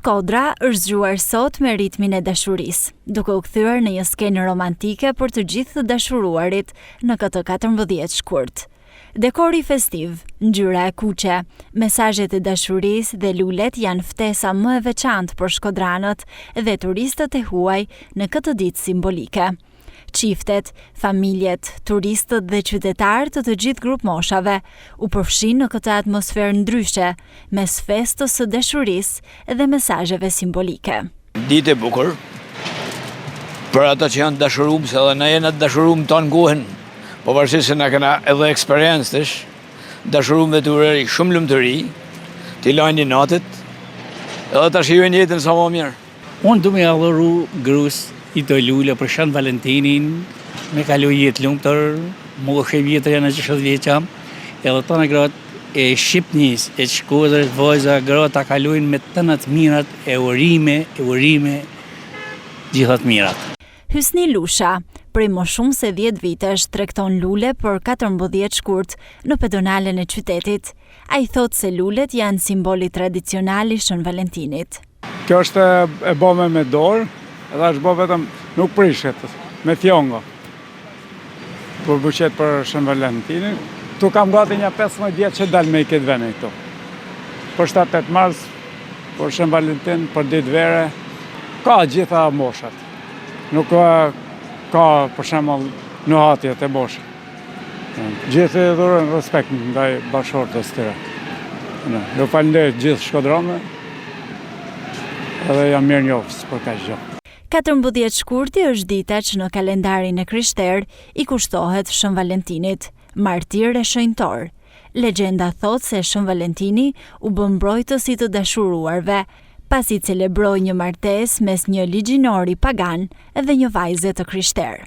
Shkodra është zgjuar sot me ritmin e dashurisë, duke u kthyer në një skenë romantike për të gjithë të dashuruarit në këtë 14 shkurt. Dekori festiv, ngjyra e kuqe, mesazhet e dashurisë dhe lulet janë ftesa më e veçantë për shkodranët dhe turistët e huaj në këtë ditë simbolike. Çiftet, familjet, turistët dhe qytetarët të gjithë grup moshave u përfshin në këtë atmosferë ndryshe, mes festës së dashurisë dhe mesazheve simbolike. Ditë e bukur për ata që janë dashuruar, se edhe na jena të dashuruar ton gohen, po varësisht se na kena edhe eksperiencësh, dashuruar me tureri shumë lumturi, t'i lajnë natët, edhe ta shijojnë jetën sa më mirë. Unë du me adhuru grus i të lule për Shën Valentinin, me kalu jetë lumëtër, moshe vjetër janë 60 vjeqa, edhe të në gratë e Shqipnis, e Shkodrës, vojza, gratë ta kalujnë me të në të mirat e urime, gjithat mirat. Hysni Lusha, prej më shumë se 10 vitesh tregton lule për 14 shkurt në pedonalen e qytetit. Ai thot se lulet janë simboli tradicional i Shën Valentinit. Kjo është e bëme me dorë, edhe është bë vetëm nuk prishet, me thjongo. Për buqet për Shën Valentinin. Tu kam gati një 15 vjetë që dalë me i këtë vene këtu. Për 7-8 mars, për Shën Valentin, për ditë vere, ka gjitha moshat. Nuk ka për shembull në hatjet e moshë. Gjithë e dhurën respekt ndaj bashkëshortës tyre. Ju falenderoj gjithë shkodranëve, edhe jam mirënjohës për kaq gjë. 14 shkurti është dita që në kalendarin e krishter i kushtohet Shën Valentinit, martir e shenjtor. Legjenda thot se Shën Valentini u bë mbrojtës i të dashuruarve, pasi celebroi një martesë mes një ligjinori pagan dhe një vajze të krishter.